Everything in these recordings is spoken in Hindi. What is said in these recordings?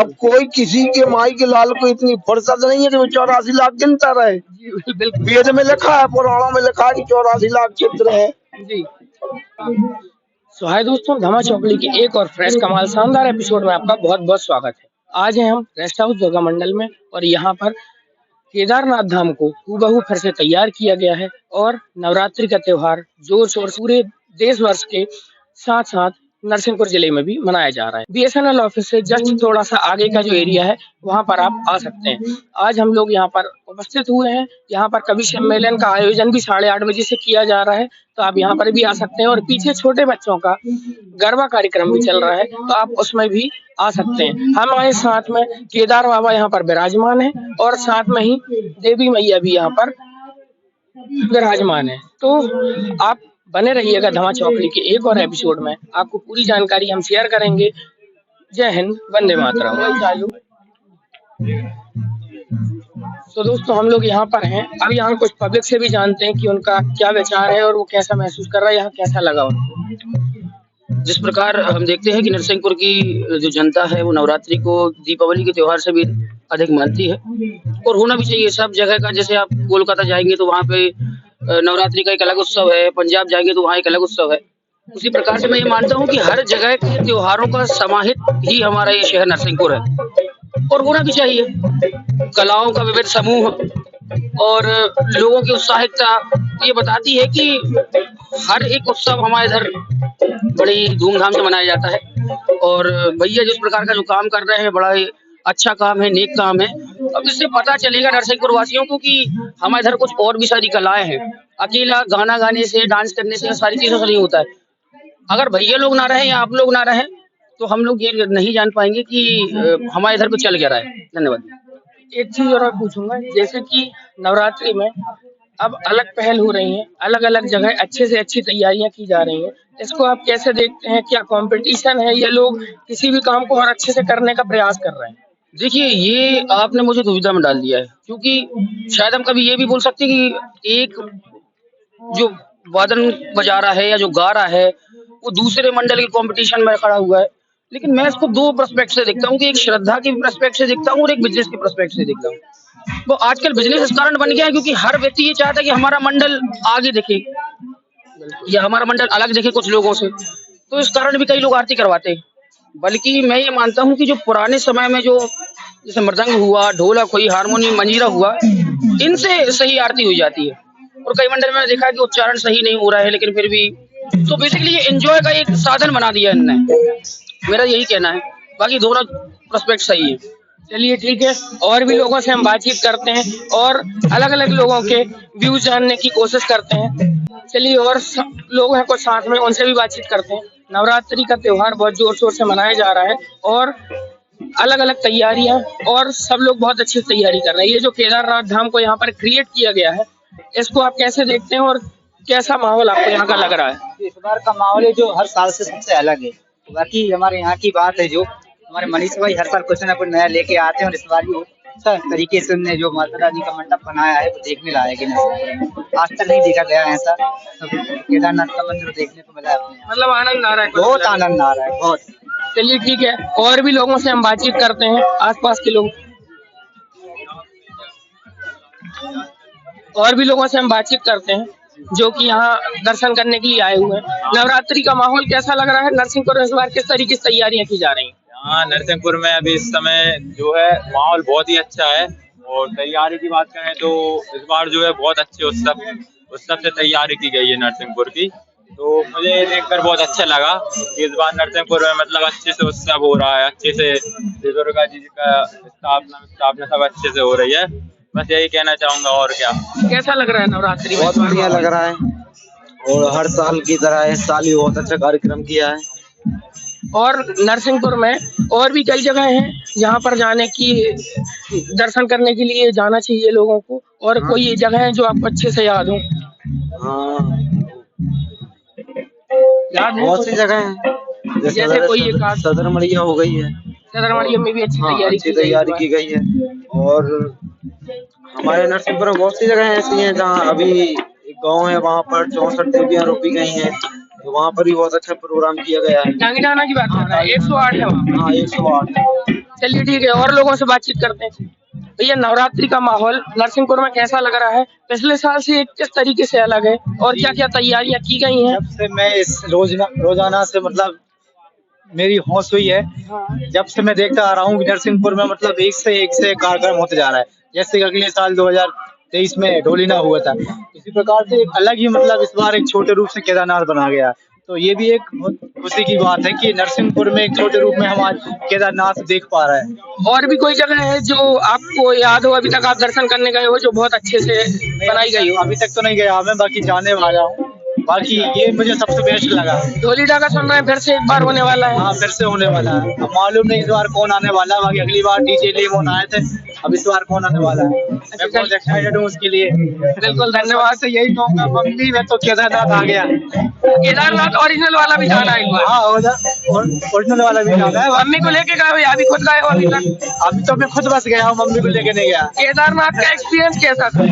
अब कोई किसी के माई के लाल को इतनी फुर्सत नहीं है कि वो 84 लाख गिनता रहे। बिल्कुल वेद में लिखा है, पुराणों में लिखा है कि 84 लाख चित्र है। जी। सो हाय दोस्तों, धमा चौकड़ी के एक और फ्रेश कमाल शानदार एपिसोड में आपका बहुत बहुत स्वागत है। आज हैं हम रेस्ट हाउस दुर्गा मंडल में और यहाँ पर केदारनाथ धाम को हूबहू फिर से तैयार किया गया है और नवरात्रि का त्योहार जोर शोर से पूरे देश वर्ष के साथ साथ नरसिंहपुर जिले में भी मनाया जा रहा है। बीएसएनएल ऑफिस से जस्ट थोड़ा सा आगे का जो एरिया है वहाँ पर आप आ सकते हैं। आज हम लोग यहाँ पर उपस्थित हुए हैं। यहाँ पर कवि सम्मेलन का आयोजन भी 8:30 बजे से किया जा रहा है, तो आप यहाँ पर भी आ सकते हैं। और पीछे छोटे बच्चों का गरबा कार्यक्रम भी चल रहा है, तो आप उसमें भी आ सकते हैं। हमारे साथ में केदार बाबा यहाँ पर विराजमान है और साथ में ही देवी मैया भी यहाँ पर विराजमान है। तो आप बने रहिएगा धमा चौकड़ी के एक और एपिसोड में, आपको पूरी जानकारी हम शेयर करेंगे। जय हिंद, वंदे मातरम। तो दोस्तों, हम लोग यहाँ पर हैं। अब यहाँ कुछ पब्लिक से भी जानते हैं कि उनका क्या विचार है और वो कैसा महसूस कर रहा है, यहाँ कैसा लगा उनको। जिस प्रकार हम देखते हैं कि नरसिंहपुर की जो जनता है वो नवरात्रि को दीपावली के त्योहार से भी अधिक मानती है और होना भी चाहिए सब जगह का। जैसे आप कोलकाता जाएंगे तो वहाँ पे नवरात्रि का एक अलग उत्सव है, पंजाब जाएंगे तो वहाँ एक अलग उत्सव है। उसी प्रकार से मैं ये मानता हूँ कि हर जगह के त्योहारों का समाहित ही हमारा ये शहर नरसिंहपुर है और होना भी चाहिए। कलाओं का विविध समूह और लोगों की उत्साहिकता ये बताती है कि हर एक उत्सव हमारे इधर बड़ी धूमधाम से मनाया जाता है। और भैया जिस प्रकार का जो काम कर रहे हैं बड़ा ही अच्छा काम है, नेक काम है। अब इससे पता चलेगा नरसिंहपुर वासियों को कि हमारे इधर कुछ और भी सारी कलाएं हैं। अकेला गाना गाने से, डांस करने से, सारी चीजों से नहीं होता है। अगर भैया लोग ना रहे या आप लोग ना रहे तो हम लोग ये नहीं जान पाएंगे कि हमारे इधर कुछ चल क्या रहा है। धन्यवाद। एक चीज और पूछूंगा, जैसे कि नवरात्रि में अब अलग पहल हो रही है, अलग अलग जगह अच्छे से अच्छी तैयारियां की जा रही हैं। इसको आप कैसे देखते हैं? क्या कंपटीशन है या लोग किसी भी काम को और अच्छे से करने का प्रयास कर रहे हैं? देखिए, ये आपने मुझे दुविधा में डाल दिया है, क्योंकि शायद हम कभी ये भी बोल सकते हैं कि एक जो वादन बजा रहा है या जो गा रहा है वो दूसरे मंडल के कंपटीशन में खड़ा हुआ है। लेकिन मैं इसको दो पर्सपेक्ट से देखता हूँ कि एक श्रद्धा के पर्सपेक्ट से देखता हूँ और एक बिजनेस के पर्सपेक्ट से देखता हूँ। वो आजकल बिजनेस इस कारण बन गया है क्योंकि हर व्यक्ति ये चाहता है कि हमारा मंडल आगे दिखे या हमारा मंडल अलग दिखे कुछ लोगों से, तो इस कारण भी कई लोग आरती करवाते हैं। बल्कि मैं ये मानता हूँ कि जो पुराने समय में जो जैसे मृदंग हुआ, ढोलक हुई, हारमोनियम, मंजीरा हुआ, इनसे सही आरती हो जाती है। और कई मंडल में देखा है कि उच्चारण सही नहीं हो रहा है, लेकिन फिर भी तो बेसिकली ये एंजॉय का एक साधन बना दिया इनने। मेरा यही कहना है, बाकी दोनों प्रोस्पेक्ट सही है। चलिए ठीक है, और भी लोगों से हम बातचीत करते हैं और अलग अलग लोगों के व्यूज जानने की कोशिश करते हैं। चलिए, और लोग हैं कुछ साथ में, उनसे भी बातचीत करते हैं। नवरात्रि का त्योहार बहुत जोर शोर से मनाया जा रहा है और अलग अलग तैयारियां और सब लोग बहुत अच्छी तैयारी कर रहे हैं। ये जो केदारनाथ धाम को यहाँ पर क्रिएट किया गया है, इसको आप कैसे देखते हैं और कैसा माहौल आपको यहाँ का लग रहा है? इस बार का माहौल है जो हर साल से सबसे अलग है। बाकी हमारे यहाँ की बात है जो हमारे मनीष भाई हर साल कुछ ना कुछ नया लेके आते हैं और इस बार भी अच्छा तरीके से उन्होंने जो माता रानी का मंडप बनाया है वो देखने लायक है। आज तक नहीं देखा गया ऐसा, तो केदारनाथ का मंदिर देखने को मिला है अपने यहाँ। मतलब आनंद आ रहा है, बहुत आनंद आ रहा है, बहुत। चलिए ठीक है, और भी लोगों से हम बातचीत करते हैं, आसपास के लोग, और भी लोगों से हम बातचीत करते हैं जो कि यहाँ दर्शन करने के लिए आए हुए हैं। नवरात्रि का माहौल कैसा लग रहा है नरसिंहपुर में? इस बार किस तरीके से तैयारियां की जा रही हैं? हाँ, नरसिंहपुर में अभी इस समय जो है माहौल बहुत ही अच्छा है। और तैयारी की बात करें तो इस बार जो है बहुत अच्छे उत्सव से तैयारी की गई है नरसिंहपुर की। तो मुझे देखकर बहुत अच्छा लगा कि इस बार नरसिंहपुर में मतलब अच्छे से उत्सव हो रहा है, अच्छे से दुर्गा जी का स्थापना सब अच्छे से हो रही है। बस यही कहना चाहूंगा, और क्या। कैसा लग रहा है नवरात्रि? बहुत बढ़िया लग रहा है और हर साल की तरह इस साल भी बहुत अच्छा कार्यक्रम किया है। और नरसिंहपुर में और भी कई जगह हैं जहाँ पर जाने की, दर्शन करने के लिए जाना चाहिए लोगों को, और हाँ। कोई जगह है जो आपको अच्छे से याद हो? हाँ, याद है बहुत सी जगह है, जैसे कोई एक आध? सदर मड़िया हो गई है। सदर मड़िया में भी अच्छी हाँ, तैयारी अच्छी तैयारी की गई है। और हमारे नरसिंहपुर में बहुत सी जगह ऐसी हैं जहाँ अभी एक गांव है, वहाँ पर 64 देवियां रोपी गई हैं, तो वहाँ पर भी बहुत अच्छा प्रोग्राम किया गया है। डांगी डाना की बात कर रहा है, 108 है वहाँ। हाँ, 108। चलिए ठीक है, और लोगों से बातचीत करते हैं। भैया, नवरात्रि का माहौल नरसिंहपुर में कैसा लग रहा है? पिछले साल से किस तरीके से अलग है और क्या क्या तैयारियां की गई हैं? जब से मैं इस रोजाना से मतलब मेरी होश हुई है, जब से मैं देखता आ रहा हूँ कि नरसिंहपुर में मतलब एक से एक कार्यक्रम होते जा रहा है। जैसे कि अगले साल 2023 में ढोलिना हुआ था, इसी प्रकार से एक अलग ही मतलब इस बार एक छोटे रूप से केदारनाथ बना गया। तो ये भी एक बहुत खुशी की बात है कि नरसिंहपुर में एक छोटे रूप में हम आज केदारनाथ देख पा रहे हैं। और भी कोई जगह है जो आपको याद हो, अभी तक आप दर्शन करने गए हो, जो बहुत अच्छे से बनाई गई हो? अभी तक तो नहीं गया मैं, बाकी जाने वाला हूँ। बाकी ये मुझे सबसे बेस्ट लगा। ढोलीडा का सुन रहे हैं फिर से एक बार होने वाला है? हाँ, फिर से होने वाला है। अब मालूम नहीं इस बार कौन आने वाला है, बाकी अगली बार डीजे लेमन आए थे, अब इस बार कौन आने वाला है। मैं बहुत एक्साइटेड हूँ उसके लिए। बिल्कुल, धन्यवाद। से यही कहूँगा, मम्मी मैं तो केदारनाथ आ गया। केदारनाथ ओरिजिनल वाला भी जाना है एक बार? हाँ, ओरिजिनल वाला भी जाना है। मम्मी को लेके गए हो या अभी खुद गए हो अभी तक? अभी तो मैं खुद बस गया हूँ, मम्मी को लेके नहीं गया। केदारनाथ का एक्सपीरियंस कैसा था?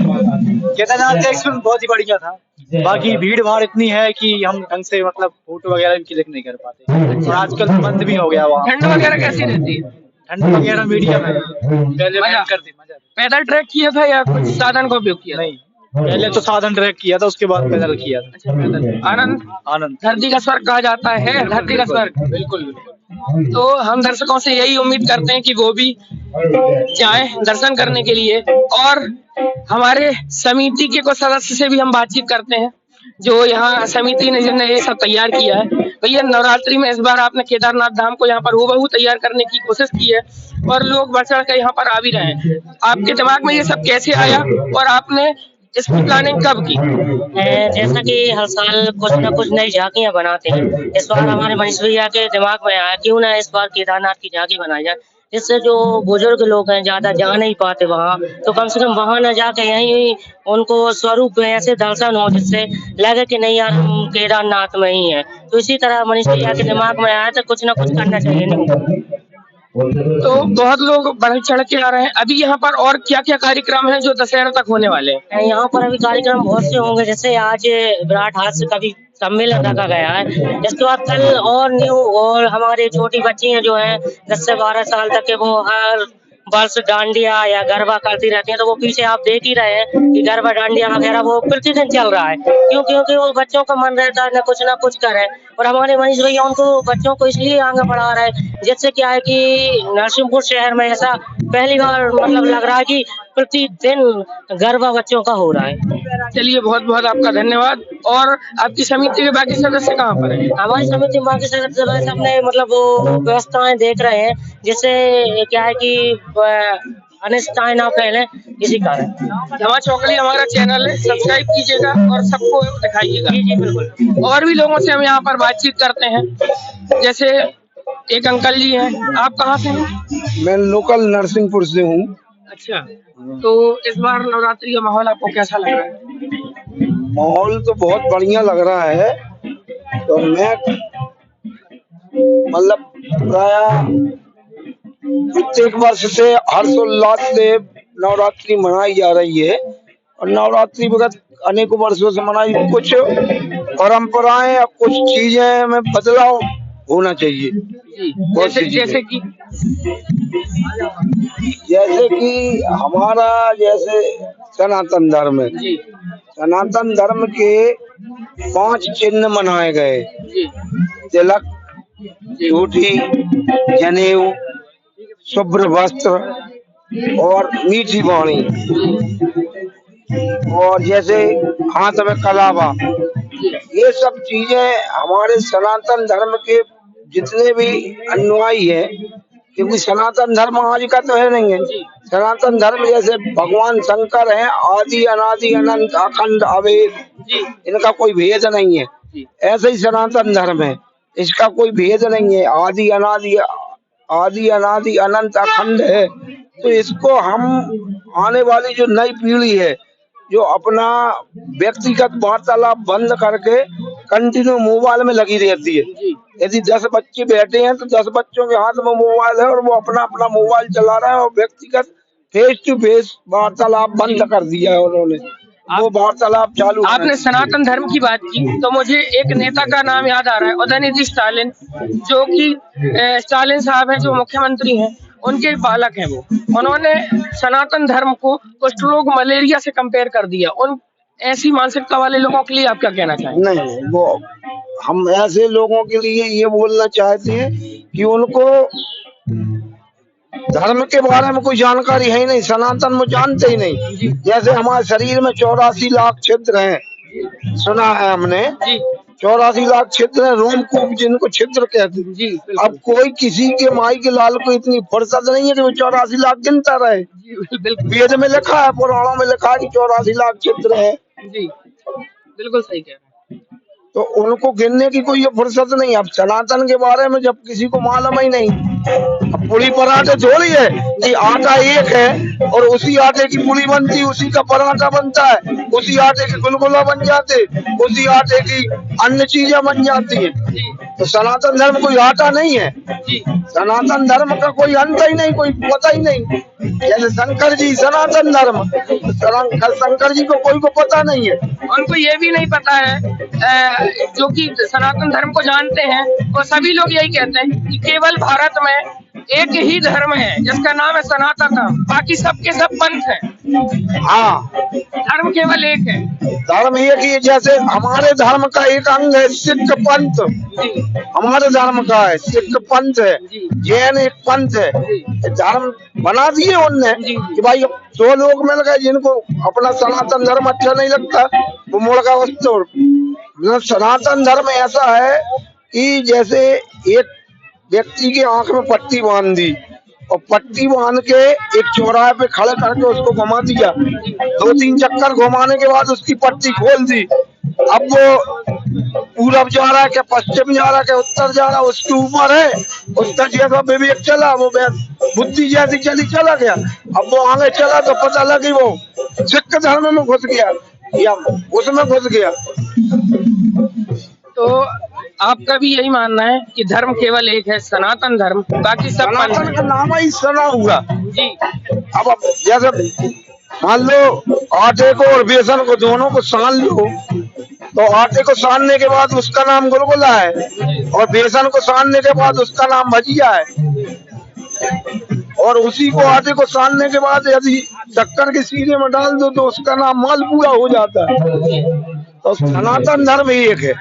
केदारनाथ का एक्सपीरियंस बहुत ही बढ़िया था। बाकी भीड़ भाड़ इतनी है कि हम ढंग से मतलब फोटो वगैरह भी क्लिक नहीं कर पाते, और आजकल तो बंद भी हो गया वहाँ। ठंड वगैरह कैसी रहती है? ठंड वगैरह मीडियम है। पहले मजा पैदल ट्रैक किया था या कुछ साधन का उपयोग किया? नहीं, पहले तो साधन ट्रैक किया था, उसके बाद पैदल किया था। अच्छा, पैदल। आनंद धरती का स्वर्ग कहा जाता है, धरती का स्वर्ग। बिल्कुल। तो हम दर्शकों से यही उम्मीद करते हैं कि वो भी जाएं दर्शन करने के लिए। और हमारे समिति के कुछ सदस्य से भी हम बातचीत करते हैं, जो यहाँ समिति ने जिन्हें ये सब तैयार किया है। भैया, नवरात्रि में इस बार आपने केदारनाथ धाम को यहाँ पर हूबहू तैयार करने की कोशिश की है और लोग बढ़ चढ़ कर यहाँ पर आ भी रहे हैं। आपके दिमाग में ये सब कैसे आया और आपने इसकी प्लानिंग कब की? जैसा कि हर साल कुछ न कुछ नई झांकियां बनाते हैं, इस बार हमारे मनीष भैया के दिमाग में आया क्यों ना इस बार केदारनाथ की झांकी बनाई जाए, जिससे जो बुजुर्ग लोग हैं ज्यादा जा नहीं पाते वहाँ, तो कम से कम वहाँ न जाके यहीं उनको स्वरूप में ऐसे दर्शन हो जिससे लगे कि नहीं यार हम केदारनाथ में ही है। तो इसी तरह मनीष भैया के दिमाग में आया तो कुछ न कुछ करना चाहिए नहीं। तो बहुत लोग बढ़ चढ़ के आ रहे हैं। अभी यहाँ पर और क्या क्या कार्यक्रम है जो दशहरा तक होने वाले हैं? यहाँ पर अभी कार्यक्रम बहुत से होंगे, जैसे आज विराट हास्य कवि सम्मेलन रखा गया है। इसके बाद कल और न्यू और हमारी छोटी बच्चियां जो हैं 10 से 12 साल तक के, वो हर वर्ष डांडिया या गरबा करती रहती हैं। तो वो पीछे आप देख ही रहे हैं कि गरबा डांडिया वगैरह वो प्रतिदिन चल रहा है। क्योंकि वो बच्चों का मन रहता है न कुछ करें, और हमारे मनीष भैया उनको बच्चों को इसलिए आगे बढ़ा रहे हैं, जिससे क्या है कि नरसिंहपुर शहर में ऐसा पहली बार मतलब लग रहा है कि प्रतिदिन गरबा बच्चों का हो रहा है। चलिए, बहुत बहुत आपका धन्यवाद। और आपकी समिति के बाकी सदस्य कहाँ पर हैं? हमारी समिति में बाकी सदस्य अपने मतलब वो व्यवस्थाएं देख रहे हैं, जिससे क्या है कि अनिश्चितताएं ना फैले, इसी कारण। धमा चौकली हमारा चैनल है, सब्सक्राइब कीजिएगा और सबको दिखाइएगा। जी बिल्कुल। और भी लोगों से हम यहाँ पर बातचीत करते हैं, जैसे एक अंकल जी हैं। आप कहाँ से हैं? मैं लोकल नरसिंहपुर से हूँ। अच्छा, तो इस बार नवरात्रि का माहौल आपको कैसा लग रहा है? माहौल तो बहुत बढ़िया लग रहा है। तो मैं मतलब प्राय प्रत्येक वर्ष से हर्षोल्लास से नवरात्रि मनाई जा रही है, और नवरात्रि विगत अनेकों वर्षों से मनाई। कुछ परंपराएं और कुछ चीजें में बदलाव होना चाहिए। जैसे कि हमारा जैसे सनातन धर्म है, सनातन धर्म के 5 चिन्ह मनाए गए: तिलक, जूठी, जनेऊ, शुभ्र वस्त्र और मीठी वाणी, और जैसे हाथ में कलावा। ये सब चीजें हमारे सनातन धर्म के जितने भी अनुयायी है, क्योंकि सनातन धर्म आज का तो है नहीं है। सनातन धर्म जैसे भगवान शंकर हैं, आदि अनादि अनंत अखंड अभेद, इनका कोई भेद नहीं है। ऐसे ही सनातन धर्म है, इसका कोई भेद नहीं है, आदि अनादि अनंत अखंड है। तो इसको हम आने वाली जो नई पीढ़ी है, जो अपना व्यक्तिगत वार्तालाप बंद करके कंटिन्यू मोबाइल में लगी रहती है। यदि 10 बच्चे बैठे हैं तो 10 बच्चों के हाथ में मोबाइल है और वो अपना अपना मोबाइल चला रहे हैं, और व्यक्तिगत फेस टू फेस वार्तालाप बंद कर दिया है उन्होंने। वो वार्तालाप चालू। आपने सनातन धर्म की बात की तो मुझे एक नेता का नाम याद आ रहा है, उदयनिधि स्टालिन, जो कि स्टालिन साहब हैं जो मुख्यमंत्री हैं। उनके बालक हैं वो, उन्होंने सनातन धर्म को कुष्ठ रोग मलेरिया से कंपेयर कर दिया। उन ऐसी मानसिकता वाले लोगों के लिए आप क्या कहना चाहेंगे? नहीं, वो हम ऐसे लोगों के लिए ये बोलना चाहते हैं कि उनको धर्म के बारे में कोई जानकारी है ही नहीं, सनातन में जानते ही नहीं। जैसे हमारे शरीर में 84 लाख छिद्र हैं, सुना है हमने, 84 लाख छिद्र हैं, रोमकूप जिनको छिद्र कहते हैं जी। अब कोई किसी के माई के लाल को इतनी फुर्सत नहीं है कि वो 84 लाख गिनता रहे। वेद में लिखा है, पुराणों में लिखा है कि 84 लाख छिद्र है जी, बिल्कुल सही कह रहे हैं। तो उनको गिनने की कोई फुर्सत नहीं। अब सनातन के बारे में जब किसी को मालूम ही नहीं, अब पूरी पराठे थोड़ी है कि आटा एक है और उसी आटे की पूरी बनती, उसी का पराठा बनता है, उसी आटे के गुलगुला बन जाते, उसी आटे की अन्य चीजें बन जाती है। तो सनातन धर्म कोई आटा नहीं है, सनातन धर्म का कोई अंत ही नहीं, कोई पता ही नहीं। जैसे शंकर जी सनातन धर्म, शंकर जी को कोई को पता नहीं है, उनको ये भी नहीं पता है जो कि सनातन धर्म को जानते हैं, और सभी लोग यही कहते हैं कि केवल भारत में एक ही धर्म है जिसका नाम है सनातन धर्म, बाकी सबके सब पंथ हैं। हाँ, धर्म केवल एक है, धर्म एक ही है। जैसे हमारे धर्म का एक अंग है सिख पंथ, हमारे धर्म का है सिख पंथ है, जैन एक पंथ है। धर्म बना दिए उनने कि भाई दो लोग मिल गए जिनको अपना सनातन धर्म अच्छा नहीं लगता, वो मुड़का वस्तु। मतलब सनातन धर्म ऐसा है कि जैसे एक व्यक्ति की आंख में पट्टी बांध दी और पट्टी बांध के एक चौराहे पे खड़े करके उसको घुमा दिया, 2-3 चक्कर घुमाने के बाद उसकी पट्टी खोल दी। अब वो पूरब जा रहा है क्या पश्चिम जा रहा है क्या उत्तर जा रहा है, उसके ऊपर है। उत्तर जैसा विवेक चला, वो बुद्धि जैसी चली चला गया। अब वो आगे चला तो पता लगी वो सिख धर्म में घुस गया या उसमें घुस गया। तो आपका भी यही मानना है कि धर्म केवल एक है, सनातन धर्म, बाकी सब सनातन का नाम ही सना हुआ जी। अब जैसे मान लो आटे को और बेसन को दोनों को सान लो, तो आटे को सानने के बाद उसका नाम गुलगुला है और बेसन को सानने के बाद उसका नाम भजिया है। और उसी को आटे को सानने के बाद यदि शक्कर के सीने में डाल दो तो उसका नाम मालपुआ हो जाता है। तो सनातन धर्म ही एक है,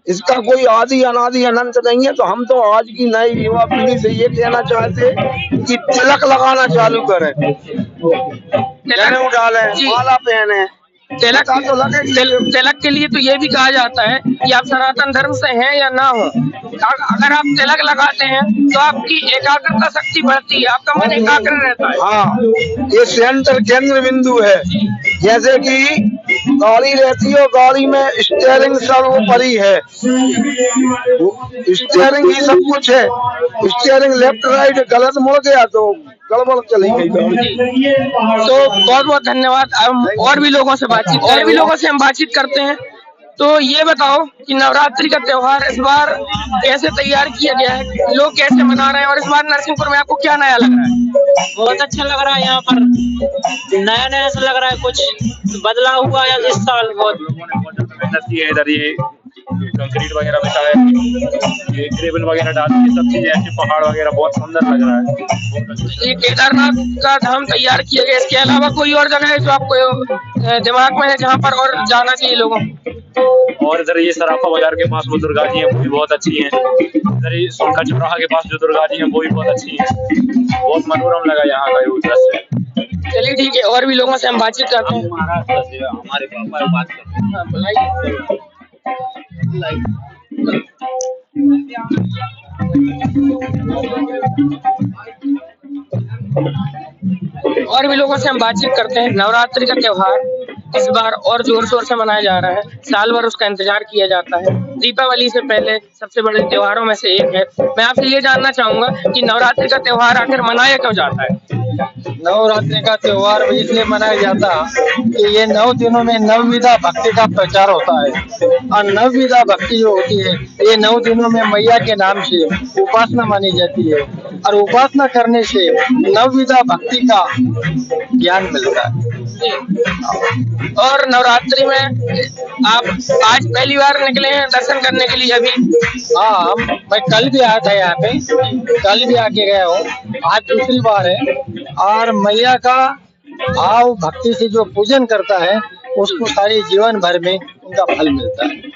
इसका कोई आदि अनादि अनंत नहीं है। तो हम तो आज की नई युवा पीढ़ी से ये कहना चाहते कि तिलक लगाना चालू करें, जनेऊ डालें, माला पहने। तिलक तिलक के लिए तो ये भी कहा जाता है कि आप सनातन धर्म से हैं या ना हो, अगर आप तिलक लगाते हैं तो आपकी एकाग्रता शक्ति बढ़ती है, आपका मन एकाग्र रहता है। हाँ, ये सेंटर केंद्र बिंदु है। जैसे कि गाड़ी रहती है, गाड़ी में स्टीयरिंग सर्वोपरि है, स्टीयरिंग ही सब कुछ है। स्टीयरिंग लेफ्ट राइट गलत मुड़ गया तो गड़बड़ चली गई। तो बहुत बहुत धन्यवाद। हम और भी लोगों से हम बातचीत करते हैं। तो ये बताओ कि नवरात्रि का त्योहार इस बार कैसे तैयार किया गया है, लोग कैसे मना रहे हैं, और इस बार नरसिंहपुर में आपको क्या नया लग रहा है? बहुत अच्छा लग रहा है, यहाँ पर नया नया ऐसा लग रहा है, कुछ बदलाव हुआ है इस साल। बहुत मेहनत की है इधर, ये कंक्रीट वगैरह बिछा है, ये ग्रेवल वगैरह डाल के सब चीजें ऐसे पहाड़ वगैरह बहुत सुंदर लग रहा है। ये केदारनाथ का धाम तैयार किया गया, इसके अलावा कोई और जगह है जो आपको दिमाग में है जहाँ पर और जाना चाहिए लोगों? और इधर ये सराफा बाजार के पास वो दुर्गा जी है, वो भी बहुत अच्छी है। इधर ये सोनका चौराहा के पास जो दुर्गा जी है वो भी बहुत अच्छी है, बहुत मनोरम लगा यहाँ का ये दृश्य। चलिए ठीक है, और भी लोगों से हम बातचीत करते हैं। महाराष्ट्र से हमारे पापा बात करते हैं। बुलाइए। और भी लोगों से हम बातचीत करते हैं। नवरात्रि का त्योहार इस बार और जोर शोर से मनाया जा रहा है, साल भर उसका इंतजार किया जाता है। दीपावली से पहले सबसे बड़े त्योहारों में से एक है। मैं आपसे ये जानना चाहूंगा कि नवरात्रि का त्योहार आखिर मनाया क्यों जाता है? नवरात्रि का त्योहार इसलिए मनाया जाता है कि ये 9 दिनों में नवविधा भक्ति का प्रचार होता है। और नवविधा भक्ति जो होती है ये 9 दिनों में मैया के नाम से उपासना मानी जाती है, और उपासना करने से नवविधा भक्ति का ज्ञान मिलता है। और नवरात्रि में आप आज पहली बार निकले हैं दर्शन करने के लिए अभी? हाँ, मैं कल भी आया था यहाँ पे, कल भी आके गया हूँ, आज दूसरी बार है। और मैया का भाव भक्ति से जो पूजन करता है उसको सारे जीवन भर में उनका फल मिलता है।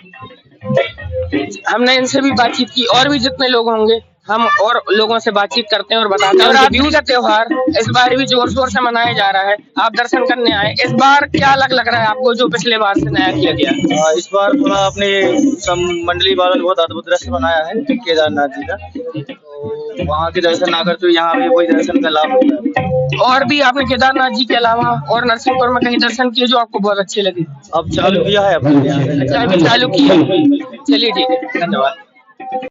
हमने इनसे भी बातचीत की, और भी जितने लोग होंगे हम और लोगों से बातचीत करते हैं और बताते हैं। नवरात्रि का त्योहार इस बार भी जोर शोर से मनाया जा रहा है, आप दर्शन करने आए, इस बार क्या अलग लग रहा है आपको जो पिछले बार से नया किया गया? इस बार थोड़ा अपने सब मंडली वालों ने बहुत अद्भुत दृश्य बनाया है केदारनाथ जी का, तो वहाँ के दर्शन ना कर तो यहाँ भी कोई दर्शन का लाभ होता है। और भी आपने केदारनाथ जी के अलावा और नरसिंहपुर में कहीं दर्शन किए जो आपको बहुत अच्छे लगे? अब चालू किया है अपने यहाँ। अच्छा, अभी चालू किया। चलिए ठीक है, धन्यवाद।